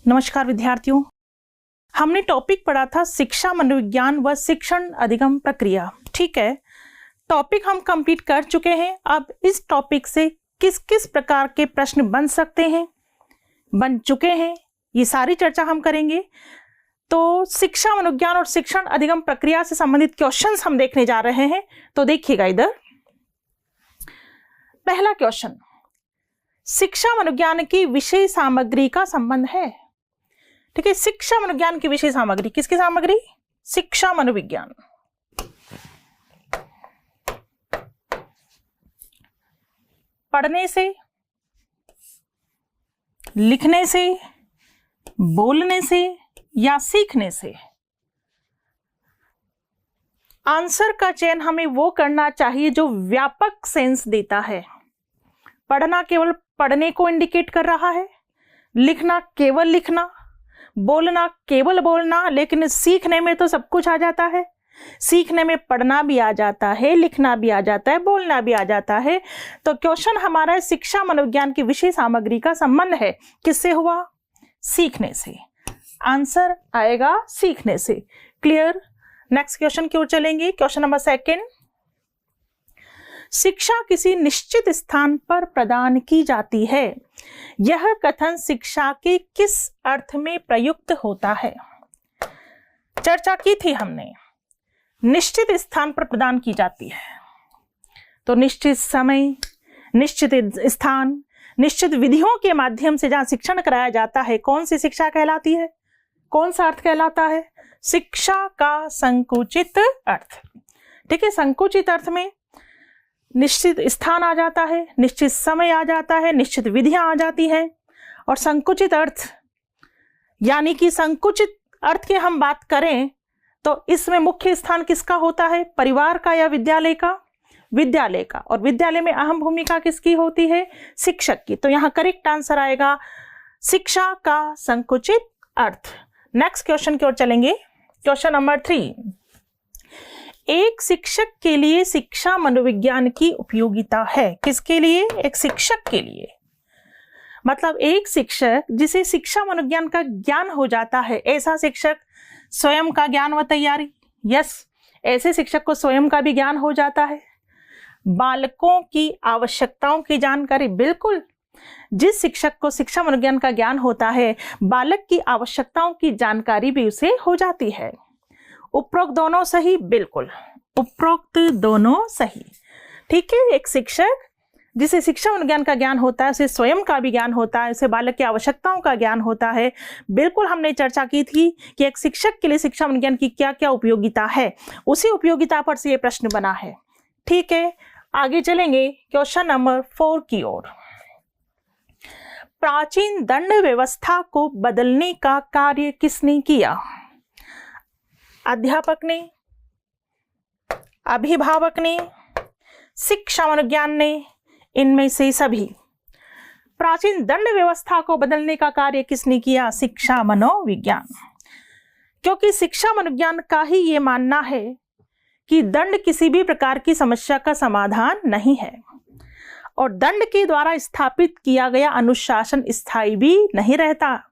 नमस्कार विद्यार्थियों, हमने टॉपिक पढ़ा था शिक्षा मनोविज्ञान व शिक्षण अधिगम प्रक्रिया। ठीक है, टॉपिक हम कंप्लीट कर चुके हैं। अब इस टॉपिक से किस किस प्रकार के प्रश्न बन सकते हैं, बन चुके हैं, ये सारी चर्चा हम करेंगे। तो शिक्षा मनोविज्ञान और शिक्षण अधिगम प्रक्रिया से संबंधित क्वेश्चंस हम देखने जा रहे हैं। तो देखिएगा, इधर पहला क्वेश्चन, शिक्षा मनोविज्ञान की विषय सामग्री का संबंध है। ठीक है, शिक्षा मनोविज्ञान की विषय सामग्री, किसकी सामग्री? शिक्षा मनोविज्ञान। पढ़ने से, लिखने से, बोलने से या सीखने से? आंसर का चयन हमें वो करना चाहिए जो व्यापक सेंस देता है। पढ़ना केवल पढ़ने को इंडिकेट कर रहा है, लिखना केवल लिखना, बोलना केवल बोलना, लेकिन सीखने में तो सब कुछ आ जाता है। सीखने में पढ़ना भी आ जाता है, लिखना भी आ जाता है, बोलना भी आ जाता है। तो क्वेश्चन हमारा शिक्षा मनोविज्ञान की विषय सामग्री का संबंध है किससे हुआ? सीखने से। आंसर आएगा सीखने से। क्लियर? नेक्स्ट क्वेश्चन की ओर चलेंगे। क्वेश्चन नंबर सेकंड, शिक्षा किसी निश्चित स्थान पर प्रदान की जाती है, यह कथन शिक्षा के किस अर्थ में प्रयुक्त होता है? चर्चा की थी हमने, निश्चित स्थान पर प्रदान की जाती है। तो निश्चित समय, निश्चित स्थान, निश्चित विधियों के माध्यम से जहां शिक्षण कराया जाता है, कौन सी शिक्षा कहलाती है? कौन सा अर्थ कहलाता है? शिक्षा का संकुचित अर्थ। ठीक है, संकुचित अर्थ में निश्चित स्थान आ जाता है, निश्चित समय आ जाता है, निश्चित विधियां आ जाती है। और संकुचित अर्थ यानी कि संकुचित अर्थ की हम बात करें तो इसमें मुख्य स्थान किसका होता है? परिवार का या विद्यालय का? विद्यालय का। और विद्यालय में अहम भूमिका किसकी होती है? शिक्षक की। तो यहाँ करेक्ट आंसर आएगा शिक्षा का संकुचित अर्थ। नेक्स्ट क्वेश्चन की ओर चलेंगे। क्वेश्चन नंबर 3, एक शिक्षक के लिए शिक्षा मनोविज्ञान की उपयोगिता है। किसके लिए? एक शिक्षक के लिए। मतलब एक शिक्षक जिसे शिक्षा मनोविज्ञान का ज्ञान हो जाता है, ऐसा शिक्षक स्वयं का ज्ञान व तैयारी, यस, ऐसे शिक्षक को स्वयं का भी ज्ञान हो जाता है। बालकों की आवश्यकताओं की जानकारी, बिल्कुल, जिस शिक्षक को शिक्षा मनोविज्ञान का ज्ञान होता है, बालक की आवश्यकताओं की जानकारी भी उसे हो जाती है। उपरोक्त दोनों सही? बिल्कुल, उपरोक्त दोनों सही। ठीक है, एक शिक्षक जिसे शिक्षा मनोविज्ञान का ज्ञान होता है, उसे स्वयं का भी ज्ञान होता है, उसे बालक की आवश्यकताओं का ज्ञान होता है। बिल्कुल, हमने चर्चा की थी कि एक शिक्षक के लिए शिक्षा मनोविज्ञान की क्या क्या उपयोगिता है, उसी उपयोगिता पर से ये प्रश्न बना है। ठीक है, आगे चलेंगे क्वेश्चन नंबर 4 की ओर। प्राचीन दंड व्यवस्था को बदलने का कार्य किसने किया? अध्यापक ने, अभिभावक ने, शिक्षा मनोविज्ञान ने, इनमें से सभी। प्राचीन दंड व्यवस्था को बदलने का कार्य किसने किया? शिक्षा मनोविज्ञान। क्योंकि शिक्षा मनोविज्ञान का ही ये मानना है कि दंड किसी भी प्रकार की समस्या का समाधान नहीं है और दंड के द्वारा स्थापित किया गया अनुशासन स्थायी भी नहीं रहता।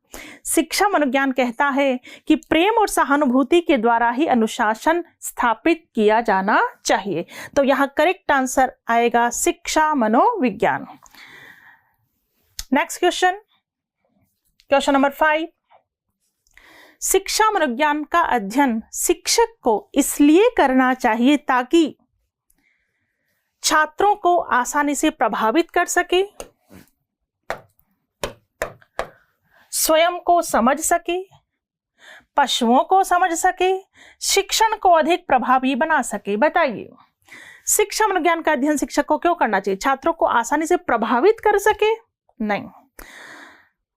शिक्षा मनोविज्ञान कहता है कि प्रेम और सहानुभूति के द्वारा ही अनुशासन स्थापित किया जाना चाहिए। तो यहाँ करेक्ट आंसर आएगा शिक्षा मनोविज्ञान। नेक्स्ट क्वेश्चन, क्वेश्चन नंबर 5, शिक्षा मनोविज्ञान का अध्ययन शिक्षक को इसलिए करना चाहिए ताकि छात्रों को आसानी से प्रभावित कर सके, स्वयं को समझ सके, पशुओं को समझ सके, शिक्षण को अधिक प्रभावी बना सके। बताइए, शिक्षा मनोविज्ञान का अध्ययन शिक्षक को क्यों करना चाहिए? छात्रों को आसानी से प्रभावित कर सके? नहीं।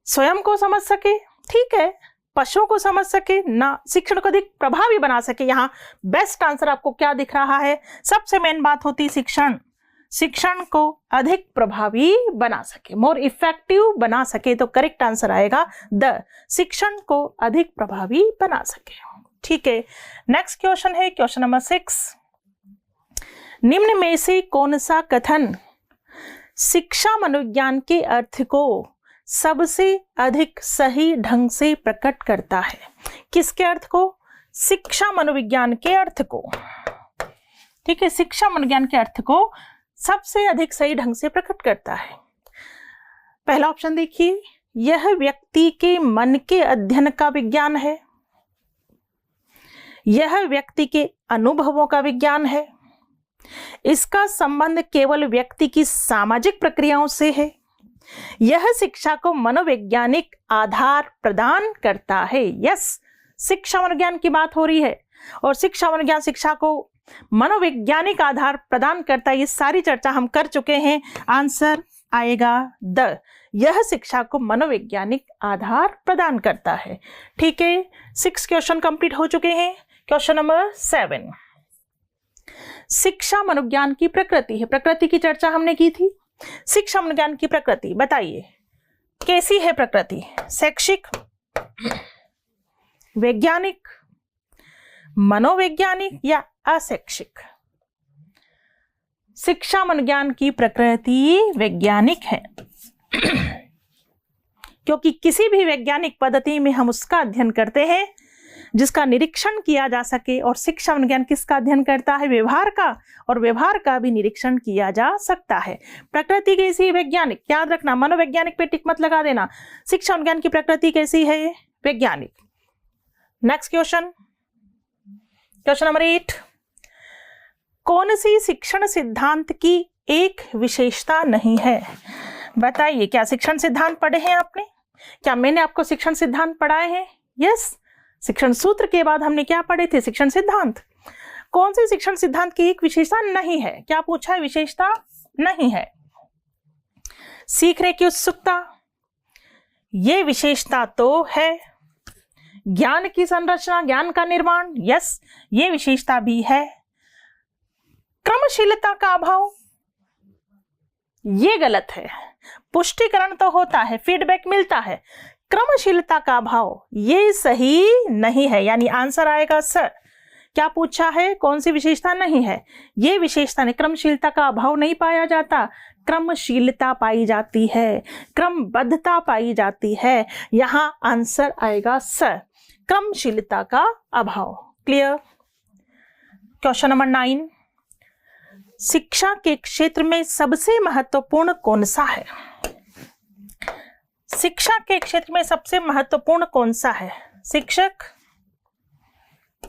स्वयं को समझ सके? ठीक है। पशुओं को समझ सके? ना। शिक्षण को अधिक प्रभावी बना सके। यहाँ बेस्ट आंसर आपको क्या दिख रहा है? सबसे मेन बात होती है शिक्षण को अधिक प्रभावी बना सके, मोर इफेक्टिव बना सके। तो करेक्ट आंसर आएगा द, शिक्षण को अधिक प्रभावी बना सके। ठीक है, नेक्स्ट क्वेश्चन है क्वेश्चन नंबर 6, निम्न में से कौन सा कथन शिक्षा मनोविज्ञान के अर्थ को सबसे अधिक सही ढंग से प्रकट करता है। किसके अर्थ को? शिक्षा मनोविज्ञान के अर्थ को। ठीक है, शिक्षा मनोविज्ञान के अर्थ को सबसे अधिक सही ढंग से प्रकट करता है। पहला ऑप्शन देखिए, यह व्यक्ति के मन के अध्ययन का विज्ञान है, यह व्यक्ति के अनुभवों का विज्ञान है, इसका संबंध केवल व्यक्ति की सामाजिक प्रक्रियाओं से है, यह शिक्षा को मनोवैज्ञानिक आधार प्रदान करता है। यस, शिक्षा मनोविज्ञान की बात हो रही है और शिक्षा मनोविज्ञान शिक्षा को मनोवैज्ञानिक आधार प्रदान करता है। ये सारी चर्चा हम कर चुके हैं। आंसर आएगा द, यह शिक्षा को मनोवैज्ञानिक आधार प्रदान करता है। ठीक है, 6 क्वेश्चन कंप्लीट हो चुके हैं। क्वेश्चन नंबर 7, शिक्षा मनोविज्ञान की प्रकृति है। प्रकृति की चर्चा हमने की थी। शिक्षा मनोविज्ञान की प्रकृति बताइए, कैसी है प्रकृति? शैक्षिक, वैज्ञानिक, मनोवैज्ञानिक या अशैक्षिक? शिक्षा मनोविज्ञान की प्रकृति वैज्ञानिक है क्योंकि किसी भी वैज्ञानिक पद्धति में हम उसका अध्ययन करते हैं जिसका निरीक्षण किया जा सके, और शिक्षा मनोविज्ञान किसका अध्ययन करता है? व्यवहार का, और व्यवहार का भी निरीक्षण किया जा सकता है। प्रकृति कैसी? वैज्ञानिक। याद रखना, मनोवैज्ञानिक पे टिक मत लगा देना। शिक्षा मनोविज्ञान की प्रकृति कैसी है? वैज्ञानिक। नेक्स्ट क्वेश्चन, क्वेश्चन नंबर 8, कौन सी शिक्षण सिद्धांत की एक विशेषता नहीं है? बताइए, क्या शिक्षण सिद्धांत पढ़े हैं आपने? क्या मैंने आपको शिक्षण सिद्धांत पढ़ाए हैं? यस, शिक्षण सूत्र के बाद हमने क्या पढ़े थे? शिक्षण सिद्धांत। कौन सी शिक्षण सिद्धांत की एक विशेषता नहीं है? क्या पूछा है? विशेषता नहीं है। सीखने की उत्सुकता, ये विशेषता तो है। ज्ञान की संरचना, ज्ञान का निर्माण, यस, ये विशेषता भी है। क्रमशीलता का अभाव, ये गलत है। पुष्टिकरण तो होता है, फीडबैक मिलता है। क्रमशीलता का अभाव ये सही नहीं है, यानी आंसर आएगा सर। क्या पूछा है? कौन सी विशेषता नहीं है? ये विशेषता नहीं, क्रमशीलता का अभाव नहीं पाया जाता, क्रमशीलता पाई जाती है, क्रमबद्धता पाई जाती है। यहां आंसर आएगा सर, क्रमशीलता का अभाव। क्लियर? क्वेश्चन नंबर 9, शिक्षा के क्षेत्र में सबसे महत्वपूर्ण कौन सा है? शिक्षा के क्षेत्र में सबसे महत्वपूर्ण कौन सा है? शिक्षक,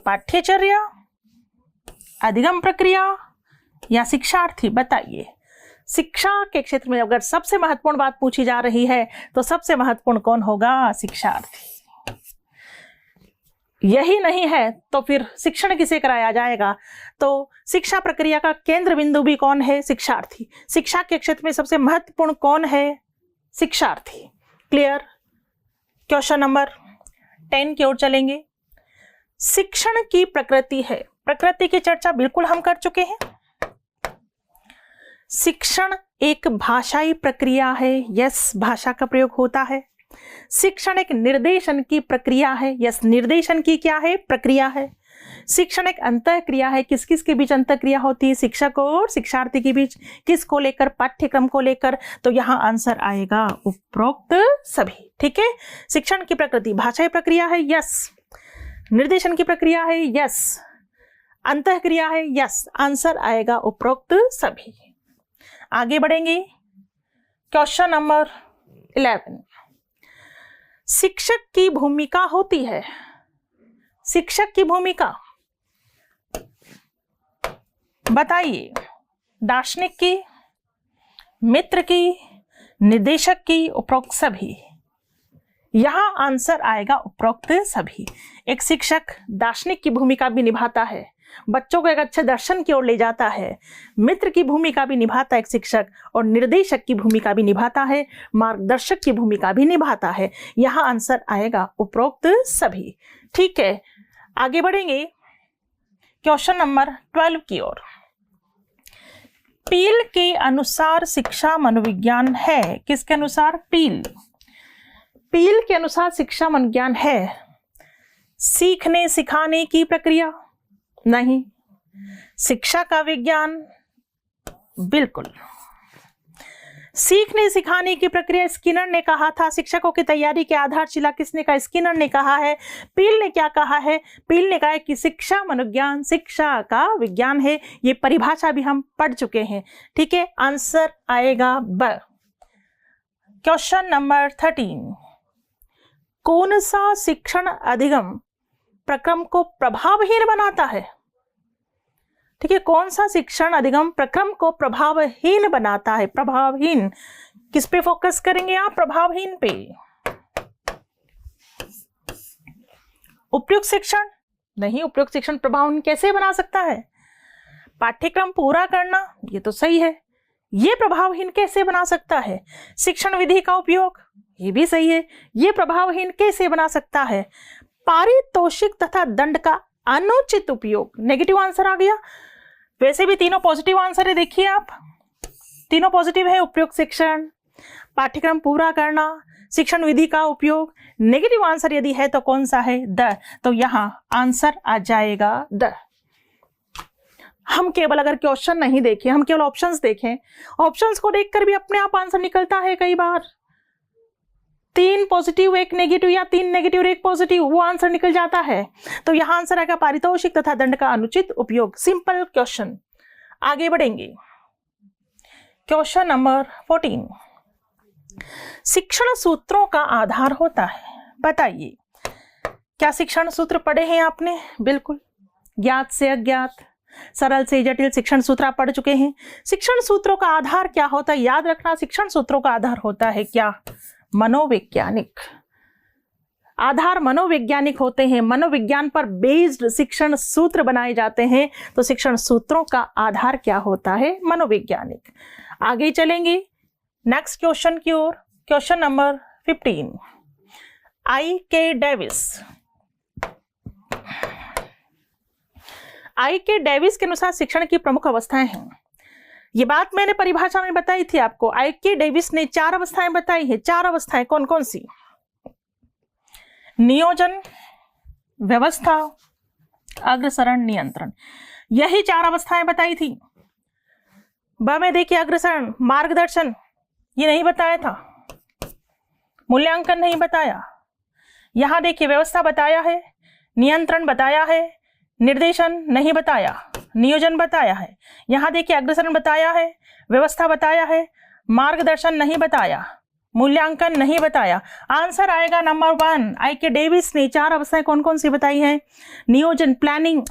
पाठ्यचर्या, अधिगम प्रक्रिया या शिक्षार्थी? बताइए, शिक्षा के क्षेत्र में अगर सबसे महत्वपूर्ण बात पूछी जा रही है तो सबसे महत्वपूर्ण कौन होगा? शिक्षार्थी। यही नहीं है तो फिर शिक्षण किसे कराया जाएगा? तो शिक्षा प्रक्रिया का केंद्र बिंदु भी कौन है? शिक्षार्थी। शिक्षा के क्षेत्र में सबसे महत्वपूर्ण कौन है? शिक्षार्थी। क्लियर? क्वेश्चन नंबर 10 की ओर चलेंगे। शिक्षण की प्रकृति है। प्रकृति की चर्चा बिल्कुल हम कर चुके हैं। शिक्षण एक भाषाई प्रक्रिया है, यस, भाषा का प्रयोग होता है। शिक्षण एक निर्देशन की प्रक्रिया है, यस, निर्देशन की क्या है? प्रक्रिया है। शिक्षण एक अंतःक्रिया है। किस किस के बीच अंतःक्रिया होती है? शिक्षक और शिक्षार्थी के बीच। किसको लेकर? पाठ्यक्रम को लेकर। तो यहां आंसर आएगा उपरोक्त सभी। ठीक है, शिक्षण की प्रकृति भाषाई प्रक्रिया है, यस, निर्देशन की प्रक्रिया है, यस, अंतःक्रिया है, यस, आंसर आएगा उपरोक्त सभी। आगे बढ़ेंगे। क्वेश्चन नंबर 11, शिक्षक की भूमिका होती है। शिक्षक की भूमिका बताइए, दार्शनिक की, मित्र की, निर्देशक की, उपरोक्त सभी। यहां आंसर आएगा उपरोक्त सभी। एक शिक्षक दार्शनिक की भूमिका भी निभाता है, बच्चों को एक अच्छे दर्शन की ओर ले जाता है, मित्र की भूमिका भी निभाता है एक शिक्षक, और निर्देशक की भूमिका भी निभाता है, मार्गदर्शक की भूमिका भी निभाता है। यहां आंसर आएगा उपरोक्त सभी। ठीक है, आगे बढ़ेंगे क्वेश्चन नंबर 12 की ओर। पील के अनुसार शिक्षा मनोविज्ञान है। किसके अनुसार? पील। पील के अनुसार शिक्षा मनोविज्ञान है सीखने सिखाने की प्रक्रिया? नहीं। शिक्षा का विज्ञान? बिल्कुल। सीखने सिखाने की प्रक्रिया स्किनर ने कहा था। शिक्षकों की तैयारी की आधारशिला किसने कहा? स्किनर ने कहा है। पील ने क्या कहा है? पील ने कहा है कि शिक्षा मनोविज्ञान शिक्षा का विज्ञान है। ये परिभाषा भी हम पढ़ चुके हैं। ठीक है, आंसर आएगा ब। क्वेश्चन नंबर 13, कौन सा शिक्षण अधिगम प्रक्रम को प्रभावहीन बनाता है? ठीक है, कौन सा शिक्षण अधिगम प्रक्रम को प्रभावहीन बनाता है? प्रभावहीन किस पे फोकस करेंगे आप? प्रभावहीन पे। उपयुक्त शिक्षण नहीं, उपयुक्त शिक्षण प्रभावहीन कैसे बना सकता है? पाठ्यक्रम पूरा करना, ये तो सही है। ये प्रभावहीन कैसे बना सकता है? शिक्षण विधि का उपयोग, ये भी सही है। ये प्रभावहीन कैसे बना सकता है? पारितोषिक तथा दंड का अनुचित उपयोग, नेगेटिव आंसर आ गया। वैसे भी तीनों पॉजिटिव आंसर है, देखिए आप, तीनों पॉजिटिव है। उपयुक्त शिक्षण, पाठ्यक्रम पूरा करना, शिक्षण विधि का उपयोग। नेगेटिव आंसर यदि है तो कौन सा है? द। तो यहां आंसर आ जाएगा द। हम केवल अगर क्वेश्चन नहीं देखें, हम केवल ऑप्शंस देखें, ऑप्शंस को देखकर भी अपने आप आंसर निकलता है। कई बार 3 पॉजिटिव 1 नेगेटिव या 3 नेगेटिव 1 पॉजिटिव, वो आंसर निकल जाता है। तो यहां आंसर आएगा पारितोषिक तथा दंड का अनुचित उपयोग। Simple question. आगे बढ़ेंगे। क्वेश्चन नंबर 14, शिक्षण सूत्रों का आधार होता है। बताइए, क्या शिक्षण सूत्र पढ़े हैं आपने? बिल्कुल, ज्ञात से अज्ञात, सरल से जटिल शिक्षण सूत्र आप पढ़ चुके हैं। शिक्षण सूत्रों का आधार क्या होता है? याद रखना, शिक्षण सूत्रों का आधार होता है क्या? मनोवैज्ञानिक। आधार मनोवैज्ञानिक होते हैं। मनोविज्ञान पर बेस्ड शिक्षण सूत्र बनाए जाते हैं। तो शिक्षण सूत्रों का आधार क्या होता है? मनोवैज्ञानिक। आगे चलेंगे नेक्स्ट क्वेश्चन की ओर। Question number 15, I.K. Davis. I.K. Davis के अनुसार शिक्षण की प्रमुख अवस्थाएं हैं। ये बात मैंने परिभाषा में बताई थी आपको। I.K. डेविस ने 4 अवस्थाएं बताई हैं। 4 अवस्थाएं कौन कौन सी? नियोजन, व्यवस्था, अग्रसरण, नियंत्रण। यही 4 अवस्थाएं बताई थी। ब में देखिए अग्रसरण, मार्गदर्शन, ये नहीं बताया था। मूल्यांकन नहीं बताया। यहां देखिए व्यवस्था बताया है, नियंत्रण बताया है, निर्देशन नहीं बताया, नियोजन बताया है। यहां देखिए अग्रसरण बताया है, व्यवस्था बताया है, मार्गदर्शन नहीं बताया, मूल्यांकन नहीं बताया। आंसर आएगा नंबर 1। I.K. डेविस ने 4 अवस्थाएं कौन कौन सी बताई हैं? नियोजन, प्लानिंग,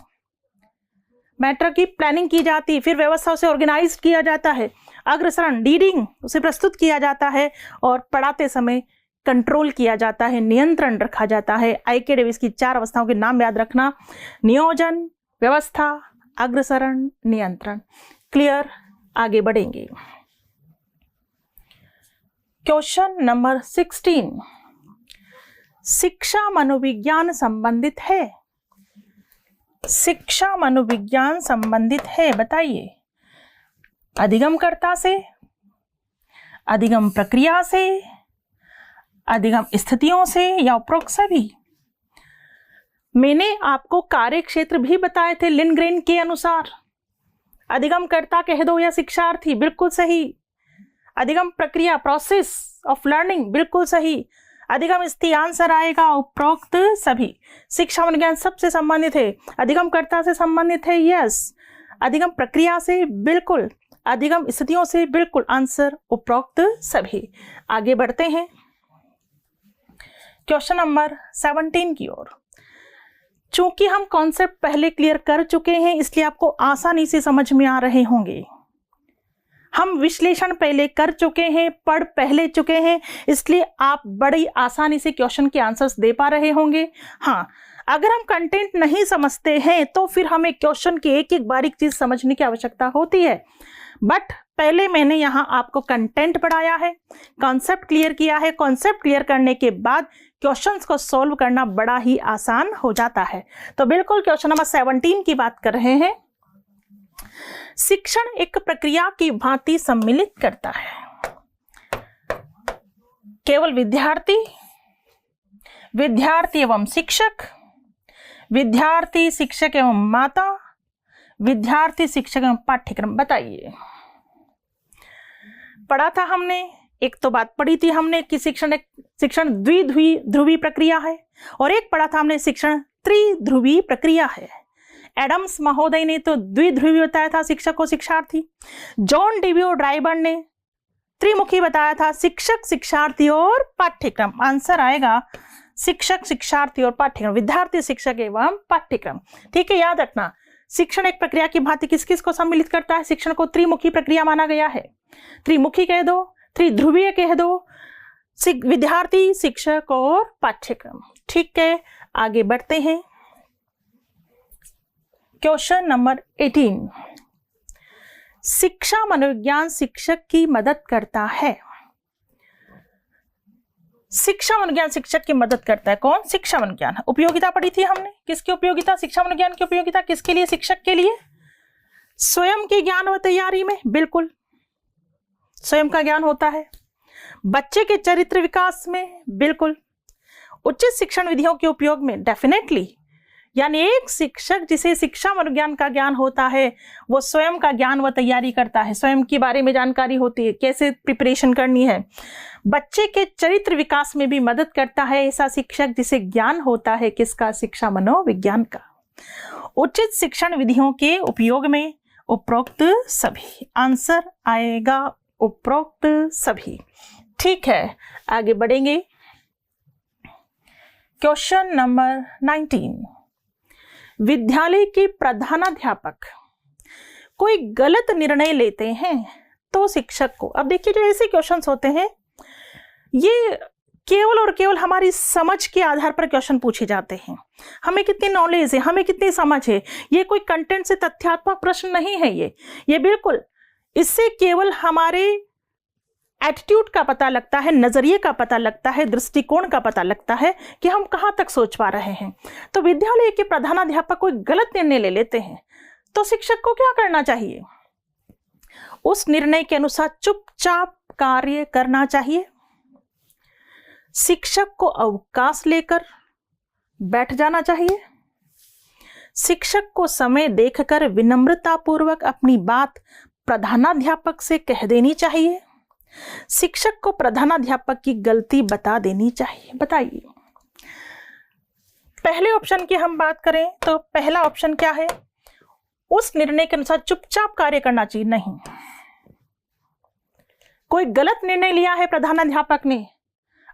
मैटर की प्लानिंग की जाती है, फिर व्यवस्था उसे ऑर्गेनाइज किया जाता है, अग्रसरण रीडिंग उसे प्रस्तुत किया जाता है, और पढ़ाते समय कंट्रोल किया जाता है, नियंत्रण रखा जाता है। I.K. डेविस की 4 अवस्थाओं के नाम याद रखना, नियोजन, व्यवस्था, अग्रसरण, नियंत्रण। क्लियर? आगे बढ़ेंगे। क्वेश्चन नंबर 16, शिक्षा मनोविज्ञान संबंधित है। शिक्षा मनोविज्ञान संबंधित है, बताइए। अधिगमकर्ता से, अधिगम प्रक्रिया से, अधिगम स्थितियों से, या उपरोक्त सभी? मैंने आपको कार्य क्षेत्र भी बताए थे लिंडग्रेन के अनुसार। अधिगमकर्ता कह दो या शिक्षार्थी, बिल्कुल सही। अधिगम प्रक्रिया, प्रोसेस ऑफ लर्निंग, बिल्कुल सही। अधिगम स्थिति, आंसर आएगा उपरोक्त सभी। शिक्षा मनोविज्ञान सबसे संबंधित है, अधिगमकर्ता से संबंधित है, यस। अधिगम प्रक्रिया से, बिल्कुल। अधिगम स्थितियों से, बिल्कुल। आंसर उपरोक्त सभी। आगे बढ़ते हैं क्वेश्चन नंबर 17 की ओर। चूंकि हम कॉन्सेप्ट पहले क्लियर कर चुके हैं, इसलिए आपको आसानी से समझ में आ रहे होंगे। हम विश्लेषण पहले कर चुके हैं, पढ़ पहले चुके हैं, इसलिए आप बड़ी आसानी से क्वेश्चन के आंसर्स दे पा रहे होंगे। हाँ, अगर हम कंटेंट नहीं समझते हैं तो फिर हमें क्वेश्चन की एक एक बारीक चीज समझने की आवश्यकता होती है। बट पहले मैंने यहाँ आपको कंटेंट पढ़ाया है, कॉन्सेप्ट क्लियर किया है। कॉन्सेप्ट क्लियर करने के बाद क्वेश्चंस को सॉल्व करना बड़ा ही आसान हो जाता है। तो बिल्कुल क्वेश्चन नंबर 17 की बात कर रहे हैं। शिक्षण एक प्रक्रिया की भांति सम्मिलित करता है। केवल विद्यार्थी, विद्यार्थी एवं शिक्षक, विद्यार्थी शिक्षक एवं माता, विद्यार्थी शिक्षक एवं पाठ्यक्रम। बताइए, पढ़ा था हमने, एक तो बात पढ़ी थी हमने कि शिक्षण द्विध्रुवी प्रक्रिया है, और एक पढ़ा था हमने शिक्षण त्रिध्रुवी प्रक्रिया है। एडम्स महोदय ने तो द्विध्रुवी बताया था शिक्षक को शिक्षार्थी। जॉन डीवीओ ड्राइबर ने त्रिमुखी बताया था, शिक्षक, शिक्षार्थी और पाठ्यक्रम। आंसर आएगा शिक्षक, शिक्षार्थी और पाठ्यक्रम, विद्यार्थी, शिक्षक एवं पाठ्यक्रम। ठीक है, याद रखना, शिक्षण एक प्रक्रिया की भांति किस किस को सम्मिलित करता है? शिक्षण को त्रिमुखी प्रक्रिया माना गया है। त्रिमुखी कह दो, त्रिध्रुवीय कह दो, विद्यार्थी, शिक्षक और पाठ्यक्रम। ठीक है, आगे बढ़ते हैं। क्वेश्चन नंबर 18, शिक्षा मनोविज्ञान शिक्षक की मदद करता है। शिक्षा मनोविज्ञान शिक्षक की मदद करता है। कौन? शिक्षा मनोविज्ञान। उपयोगिता पढ़ी थी हमने, किसकी उपयोगिता? शिक्षा मनोविज्ञान की उपयोगिता किसके लिए? शिक्षक के लिए। स्वयं के ज्ञान व तैयारी में, बिल्कुल स्वयं का ज्ञान होता है। बच्चे के चरित्र विकास में, बिल्कुल। उचित शिक्षण विधियों के उपयोग में, डेफिनेटली। यानी एक शिक्षक जिसे शिक्षा मनोविज्ञान का ज्ञान होता है वो स्वयं का ज्ञान व तैयारी करता है, स्वयं के बारे में जानकारी होती है, कैसे प्रिपरेशन करनी है। बच्चे के चरित्र विकास में भी मदद करता है ऐसा शिक्षक जिसे ज्ञान होता है किसका? शिक्षा मनोविज्ञान का। उचित शिक्षण विधियों के उपयोग में, उपरोक्त सभी। आंसर आएगा उपरोक्त सभी। ठीक है, आगे बढ़ेंगे। क्वेश्चन नंबर 19, विद्यालय के प्रधानाध्यापक कोई गलत निर्णय लेते हैं तो शिक्षक को, अब देखिए जो ऐसे क्वेश्चंस होते हैं ये केवल और केवल हमारी समझ के आधार पर क्वेश्चन पूछे जाते हैं। हमें कितनी नॉलेज है, हमें कितनी समझ है, ये कोई कंटेंट से तथ्यात्मक प्रश्न नहीं है। ये बिल्कुल, इससे केवल हमारे एटीट्यूड का पता लगता है, नजरिए का पता लगता है, दृष्टिकोण का पता लगता है कि हम कहाँ तक सोच पा रहे हैं। तो विद्यालय के प्रधानाध्यापक कोई गलत निर्णय ले लेते हैं तो शिक्षक को क्या करना चाहिए? उस निर्णय के अनुसार चुपचाप कार्य करना चाहिए। शिक्षक को अवकाश लेकर बैठ जाना चाहिए। शिक्षक को समय देखकर विनम्रतापूर्वक अपनी बात प्रधानाध्यापक से कह देनी चाहिए। शिक्षक को प्रधानाध्यापक की गलती बता देनी चाहिए। बताइए, पहले ऑप्शन की हम बात करें तो पहला ऑप्शन क्या है? उस निर्णय के अनुसार चुपचाप कार्य करना चाहिए। नहीं, कोई गलत निर्णय लिया है प्रधानाध्यापक ने,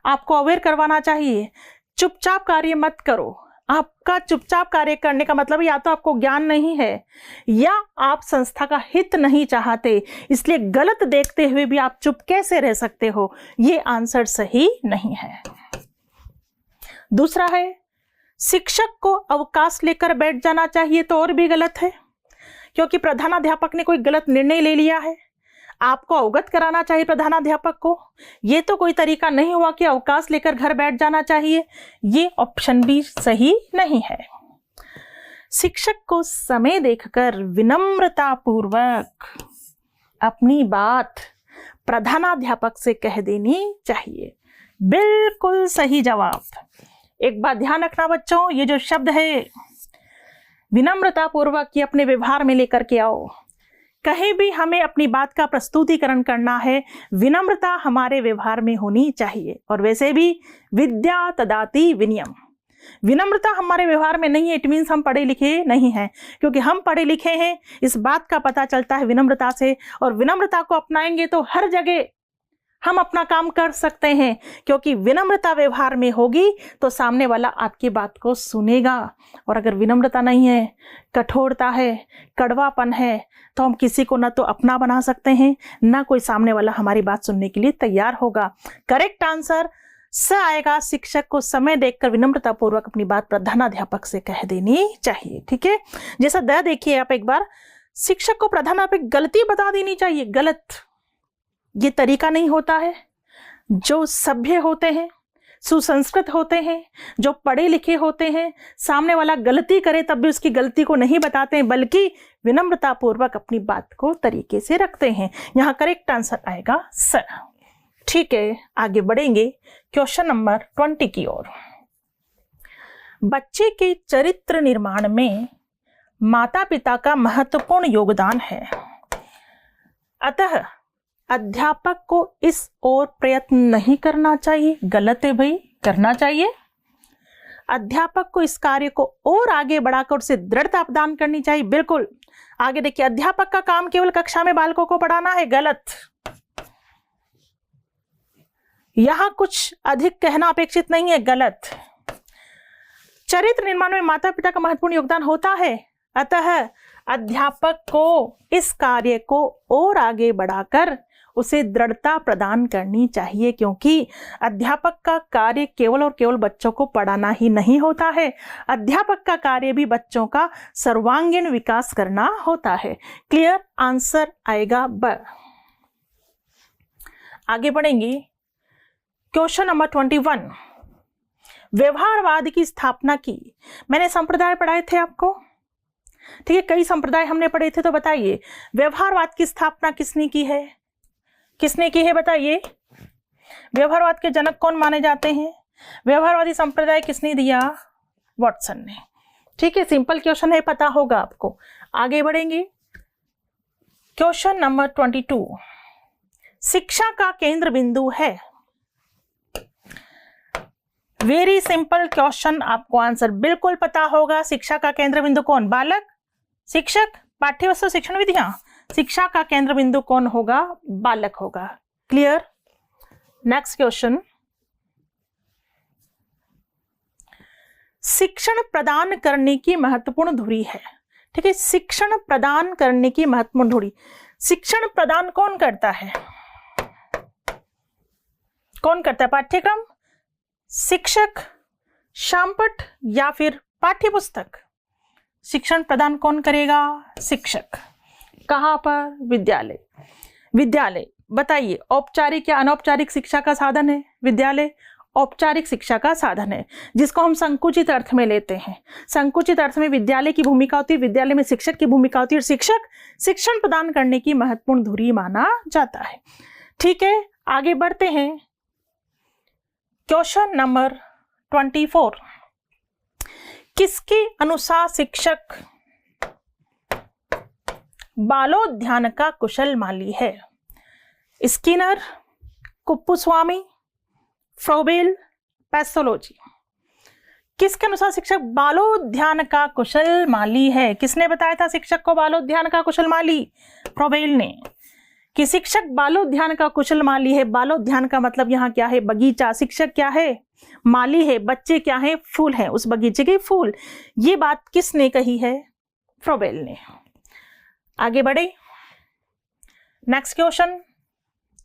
आपको अवेयर करवाना चाहिए, चुपचाप कार्य मत करो। आपका चुपचाप कार्य करने का मतलब या तो आपको ज्ञान नहीं है या आप संस्था का हित नहीं चाहते, इसलिए गलत देखते हुए भी आप चुप कैसे रह सकते हो? ये आंसर सही नहीं है। दूसरा है, शिक्षक को अवकाश लेकर बैठ जाना चाहिए, तो और भी गलत है, क्योंकि प्रधानाध्यापक ने कोई गलत निर्णय ले लिया है, आपको अवगत कराना चाहिए प्रधानाध्यापक को। ये तो कोई तरीका नहीं हुआ कि अवकाश लेकर घर बैठ जाना चाहिए। ये ऑप्शन भी सही नहीं है। शिक्षक को समय देखकर विनम्रतापूर्वक अपनी बात प्रधानाध्यापक से कह देनी चाहिए। बिल्कुल सही जवाब। एक बात ध्यान रखना बच्चों, ये जो शब्द है विनम्रतापूर्वक, ये अपने व्यवहार में लेकर के आओ। कहीं भी हमें अपनी बात का प्रस्तुतिकरण करना है, विनम्रता हमारे व्यवहार में होनी चाहिए। और वैसे भी विद्या तदाति विनयम, विनम्रता हमारे व्यवहार में नहीं है, इट मीन्स हम पढ़े लिखे नहीं हैं। क्योंकि हम पढ़े लिखे हैं इस बात का पता चलता है विनम्रता से, और विनम्रता को अपनाएंगे तो हर जगह हम अपना काम कर सकते हैं। क्योंकि विनम्रता व्यवहार में होगी तो सामने वाला आपकी बात को सुनेगा, और अगर विनम्रता नहीं है, कठोरता है, कड़वापन है, तो हम किसी को ना तो अपना बना सकते हैं, ना कोई सामने वाला हमारी बात सुनने के लिए तैयार होगा। करेक्ट आंसर स आएगा, शिक्षक को समय देखकर विनम्रतापूर्वक अपनी बात प्रधानाध्यापक से कह देनी चाहिए। ठीक है, जैसा द देखिए आप एक बार, शिक्षक को प्रधानाध्यापक गलती बता देनी चाहिए। गलत, ये तरीका नहीं होता है। जो सभ्य होते हैं, सुसंस्कृत होते हैं, जो पढ़े लिखे होते हैं, सामने वाला गलती करे तब भी उसकी गलती को नहीं बताते हैं, बल्कि विनम्रतापूर्वक अपनी बात को तरीके से रखते हैं। यहाँ करेक्ट आंसर आएगा स। ठीक है, आगे बढ़ेंगे क्वेश्चन नंबर 20 की ओर। बच्चे के चरित्र निर्माण में माता पिता का महत्वपूर्ण योगदान है। अतः अध्यापक को इस ओर प्रयत्न नहीं करना चाहिए। गलत है भाई, करना चाहिए। अध्यापक को इस कार्य को और आगे बढ़ाकर उसे दृढ़ता प्रदान करनी चाहिए। बिल्कुल। आगे देखिए, अध्यापक का काम केवल कक्षा में बालकों को पढ़ाना है। गलत। यहां कुछ अधिक कहना अपेक्षित नहीं है। गलत। चरित्र निर्माण में माता पिता का महत्वपूर्ण योगदान होता है, अतः अध्यापक को इस कार्य को और आगे बढ़ाकर उसे दृढ़ता प्रदान करनी चाहिए, क्योंकि अध्यापक का कार्य केवल और केवल बच्चों को पढ़ाना ही नहीं होता है। अध्यापक का कार्य भी बच्चों का सर्वांगीण विकास करना होता है। क्लियर? आंसर आएगा ब। आगे बढ़ेंगे। Question number 21। व्यवहारवाद की स्थापना की। मैंने संप्रदाय पढ़ाए थे आपको, ठीक है, कई संप्रदाय हमने पढ़े थे। तो बताइए, व्यवहारवाद की स्थापना किसने की है? किसने की है बताइए? व्यवहारवाद के जनक कौन माने जाते हैं? व्यवहारवादी संप्रदाय किसने दिया? वॉटसन ने। ठीक है, सिंपल क्वेश्चन है, पता होगा आपको। आगे बढ़ेंगे। Question number 22। शिक्षा का केंद्र बिंदु है। वेरी सिंपल क्वेश्चन, आपको आंसर बिल्कुल पता होगा। शिक्षा का केंद्र बिंदु कौन? बालक, शिक्षक, पाठ्यवस्तु, शिक्षण विधियां। शिक्षा का केंद्र बिंदु कौन होगा? बालक होगा। क्लियर? Next question. शिक्षण प्रदान करने की महत्वपूर्ण धुरी है। ठीक है, शिक्षण प्रदान करने की महत्वपूर्ण धुरी। शिक्षण प्रदान कौन करता है? कौन करता है? पाठ्यक्रम, शिक्षक, शामपट या फिर पाठ्यपुस्तक? शिक्षण प्रदान कौन करेगा? शिक्षक। कहां पर? विद्यालय। विद्यालय बताइए, औपचारिक या अनौपचारिक शिक्षा का साधन है? विद्यालय औपचारिक शिक्षा का साधन है, जिसको हम संकुचित अर्थ में लेते हैं। संकुचित अर्थ में विद्यालय की भूमिका होती है, विद्यालय में शिक्षक की भूमिका होती है, और शिक्षक शिक्षण प्रदान करने की महत्वपूर्ण धुरी माना जाता है। ठीक है, आगे बढ़ते हैं। Question number 24। किसके अनुसार शिक्षक बालोद्यान का कुशल माली है? Skinner, Kuppuswamy, Froebel, pestology. किसके अनुसार शिक्षक बालोद्यान का कुशल माली है? किसने बताया था शिक्षक को बालोद्यान का कुशल माली? फ्रोबेल ने। कि शिक्षक बालोद्यान का कुशल माली है। बालोद्यान का मतलब यहाँ क्या है? बगीचा। शिक्षक क्या है? माली है। बच्चे क्या है? फूल है, उस बगीचे के फूल। ये बात किसने कही है? फ्रोबेल ने। आगे बढ़े। Next question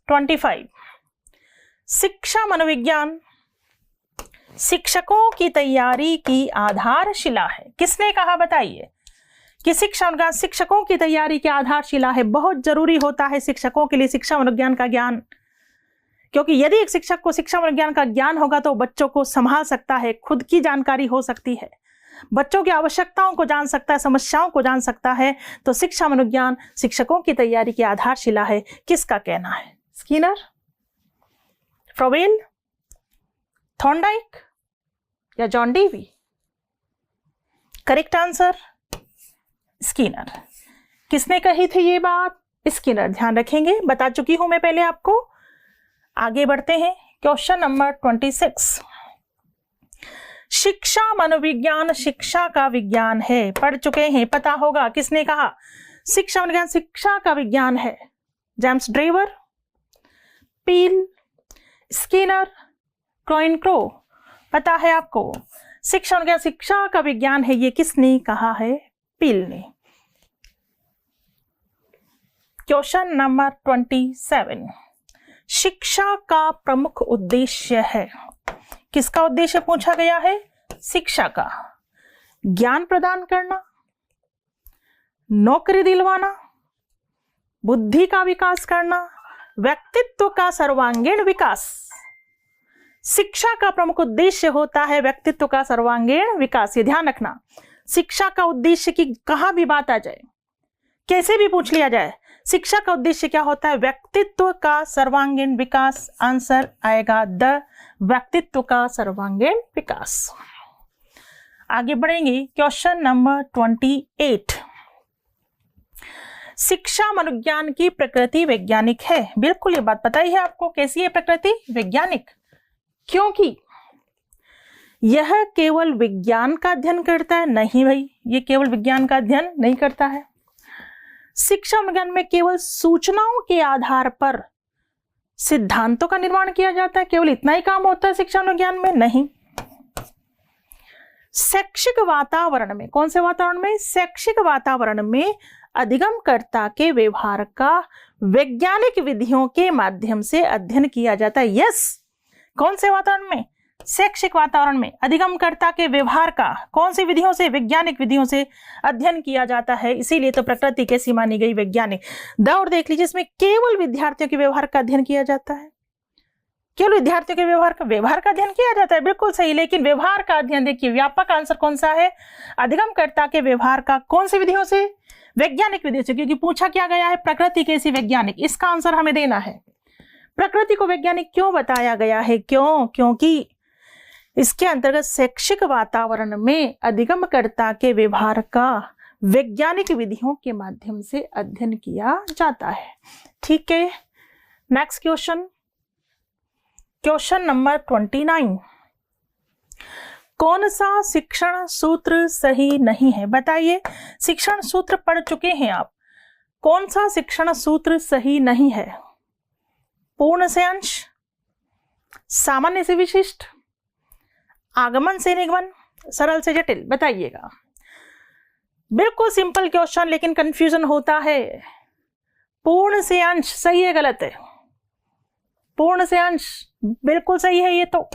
25। शिक्षा मनोविज्ञान शिक्षकों की तैयारी की आधारशिला है। किसने कहा बताइए? कि शिक्षा मनोविज्ञान शिक्षकों की तैयारी की आधारशिला है। बहुत जरूरी होता है शिक्षकों के लिए शिक्षा मनोविज्ञान का ज्ञान, क्योंकि यदि एक शिक्षक को शिक्षा मनोविज्ञान का ज्ञान होगा तो बच्चों को संभाल सकता है, खुद की जानकारी हो सकती है, बच्चों की आवश्यकताओं को जान सकता है, समस्याओं को जान सकता है। तो शिक्षा मनोविज्ञान शिक्षकों की तैयारी की आधारशिला है। किसका कहना है? स्किनर, फ्रोबेल, थॉर्नडाइक या John Dewey? Correct answer Skinner. किसने कही थी ये बात? स्किनर। ध्यान रखेंगे, बता चुकी हूं मैं पहले आपको। आगे बढ़ते हैं। Question number 26। शिक्षा मनोविज्ञान शिक्षा का विज्ञान है। पढ़ चुके हैं, पता होगा। किसने कहा शिक्षा मनोविज्ञान शिक्षा का विज्ञान है? जेम्स ड्रेवर, पील, स्किनर, क्रोइनक्रो। पता है आपको? शिक्षा मनोविज्ञान शिक्षा का विज्ञान है, ये किसने कहा है? पील ने। Question number 27। शिक्षा का प्रमुख उद्देश्य है। किसका उद्देश्य पूछा गया है? शिक्षा का। ज्ञान प्रदान करना, नौकरी दिलवाना, बुद्धि का विकास करना, व्यक्तित्व का सर्वांगीण विकास। शिक्षा का प्रमुख उद्देश्य होता है व्यक्तित्व का सर्वांगीण विकास। ये ध्यान रखना। शिक्षा का उद्देश्य की कहां भी बात आ जाए, कैसे भी पूछ लिया जाए, शिक्षा का उद्देश्य क्या होता है? व्यक्तित्व का सर्वांगीण विकास। आंसर आएगा द, व्यक्तित्व का सर्वांगीण विकास। आगे बढ़ेंगे। Question number 28। शिक्षा मनोविज्ञान की प्रकृति वैज्ञानिक है। बिल्कुल ये बात पता ही है आपको, कैसी है प्रकृति वैज्ञानिक, क्योंकि यह केवल विज्ञान का अध्ययन करता है। नहीं भाई, ये केवल विज्ञान का अध्ययन नहीं करता है। शिक्षा मनोविज्ञान में केवल सूचनाओं के आधार पर सिद्धांतों का निर्माण किया जाता है, केवल इतना ही काम होता है शिक्षा मनोविज्ञान में। नहीं, शैक्षिक वातावरण में, कौन से वातावरण में? शैक्षिक वातावरण में अधिगमकर्ता के व्यवहार का वैज्ञानिक विधियों के माध्यम से अध्ययन किया जाता है। यस, कौन से वातावरण में? शैक्षिक वातावरण में अधिगमकर्ता के व्यवहार का कौन सी विधियों से? वैज्ञानिक विधियों से अध्ययन किया जाता है। इसीलिए तो प्रकृति कैसी मानी गई? वैज्ञानिक। दौड़ देख लीजिए, इसमें केवल विद्यार्थियों के व्यवहार का अध्ययन किया जाता है। केवल विद्यार्थियों के व्यवहार का अध्ययन किया जाता है, बिल्कुल सही। लेकिन व्यवहार का अध्ययन देखिए, व्यापक आंसर कौन सा है? अधिगमकर्ता के व्यवहार का कौन सी विधियों से? वैज्ञानिक विधियों से, क्योंकि पूछा क्या गया है? प्रकृति कैसी वैज्ञानिक, इसका आंसर हमें देना है। प्रकृति को वैज्ञानिक क्यों बताया गया है? क्यों? क्योंकि इसके अंतर्गत शैक्षिक वातावरण में अधिगमकर्ता के व्यवहार का वैज्ञानिक विधियों के माध्यम से अध्ययन किया जाता है। ठीक है, नेक्स्ट क्वेश्चन, क्वेश्चन नंबर 29। कौन सा शिक्षण सूत्र सही नहीं है? बताइए, शिक्षण सूत्र पढ़ चुके हैं आप, कौन सा शिक्षण सूत्र सही नहीं है? पूर्ण से अंश, सामान्य से विशिष्ट, आगमन से निगमन, सरल से जटिल, बताइएगा। बिल्कुल सिंपल क्वेश्चन, लेकिन कंफ्यूजन होता है। पूर्ण से अंश सही है, गलत है? पूर्ण से अंश बिल्कुल सही है। ये तो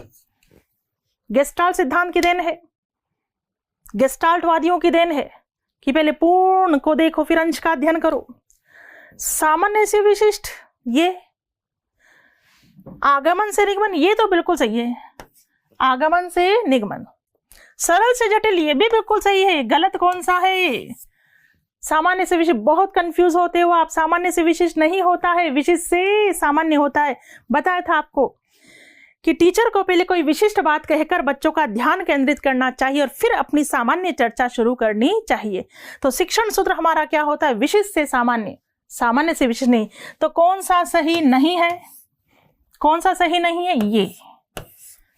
गेस्टाल्ट सिद्धांत की देन है, गेस्टाल्टवादियों की देन है कि पहले पूर्ण को देखो फिर अंश का अध्ययन करो। सामान्य से विशिष्ट, ये आगमन से निगमन, ये तो बिल्कुल सही है, आगमन से निगमन। सरल से जटिल, ये भी बिल्कुल सही है। गलत कौन सा है? सामान्य से विशिष्ट। बहुत कंफ्यूज होते हो आप, सामान्य से विशिष्ट नहीं होता है, विशिष्ट से सामान्य होता है। बताया था आपको कि टीचर को पहले कोई विशिष्ट बात कहकर बच्चों का ध्यान केंद्रित करना चाहिए और फिर अपनी सामान्य चर्चा शुरू करनी चाहिए। तो शिक्षण सूत्र हमारा क्या होता है? विशिष्ट से सामान्य, सामान्य से विशिष्ट नहीं। तो कौन सा सही नहीं है? कौन सा सही नहीं है? ये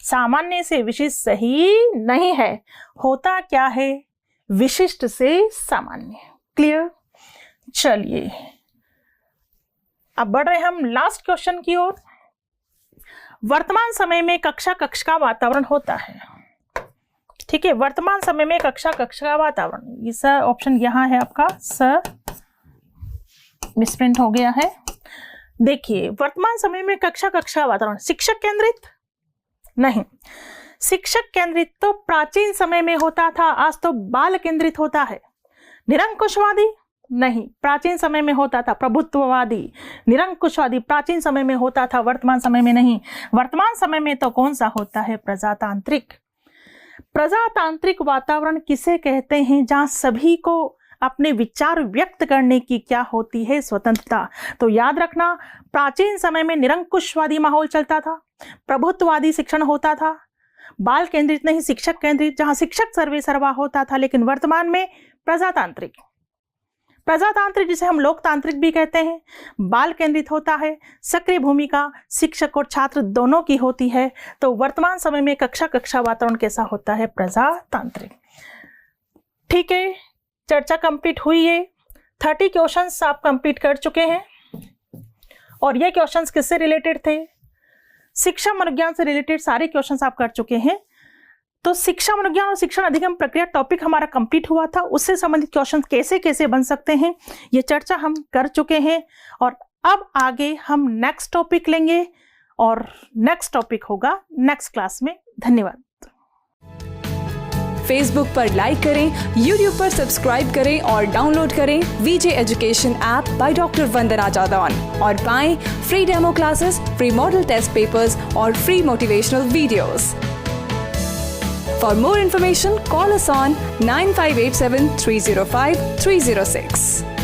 सामान्य से विशिष्ट सही नहीं है। होता क्या है? विशिष्ट से सामान्य। क्लियर? चलिए अब बढ़ रहे हम लास्ट क्वेश्चन की ओर। वर्तमान समय में कक्षा का वातावरण होता है। ठीक है, वर्तमान समय में कक्षा का वातावरण, ये सर ऑप्शन यहां है आपका, सर मिसप्रिंट हो गया है। देखिए, वर्तमान समय में कक्षा वातावरण शिक्षक केंद्रित नहीं, शिक्षक केंद्रित तो प्राचीन समय में होता था, आज तो बाल केंद्रित होता है। निरंकुशवादी नहीं, प्राचीन समय में होता था। प्रभुत्ववादी, निरंकुशवादी प्राचीन समय में होता था, वर्तमान समय में नहीं। वर्तमान समय में तो कौन सा होता है? प्रजातांत्रिक। प्रजातांत्रिक वातावरण किसे कहते हैं? जहां सभी को अपने विचार व्यक्त करने की क्या होती है? स्वतंत्रता। तो याद रखना, प्राचीन समय में निरंकुशवादी माहौल चलता था, प्रभुत्ववादी शिक्षण होता था, बाल केंद्रित नहीं शिक्षक केंद्रित, जहां शिक्षक सर्वे सर्वा होता था। लेकिन वर्तमान में प्रजातांत्रिक, प्रजातांत्रिक जिसे हम लोकतांत्रिक भी कहते हैं, बाल केंद्रित होता है, सक्रिय भूमिका शिक्षक और छात्र दोनों की होती है। तो वर्तमान समय में कक्षा वातावरण कैसा होता है? प्रजातांत्रिक। ठीक है, चर्चा कंप्लीट हुई है। 30 क्वेश्चंस आप कंप्लीट कर चुके हैं और ये क्वेश्चंस किससे रिलेटेड थे? शिक्षा मनोविज्ञान से रिलेटेड सारे क्वेश्चंस आप कर चुके हैं। तो शिक्षा मनोविज्ञान और शिक्षण अधिगम प्रक्रिया टॉपिक हमारा कंप्लीट हुआ था, उससे संबंधित क्वेश्चन कैसे कैसे बन सकते हैं ये चर्चा हम कर चुके हैं। और अब आगे हम नेक्स्ट टॉपिक लेंगे और नेक्स्ट टॉपिक होगा नेक्स्ट क्लास में। धन्यवाद। फेसबुक पर लाइक करें, यूट्यूब पर सब्सक्राइब करें और डाउनलोड करें VJ education app by doctor Vandana Jadaun और पाएं free demo classes, free model test papers और free motivational videos. For more information, call us on 9587 305 306.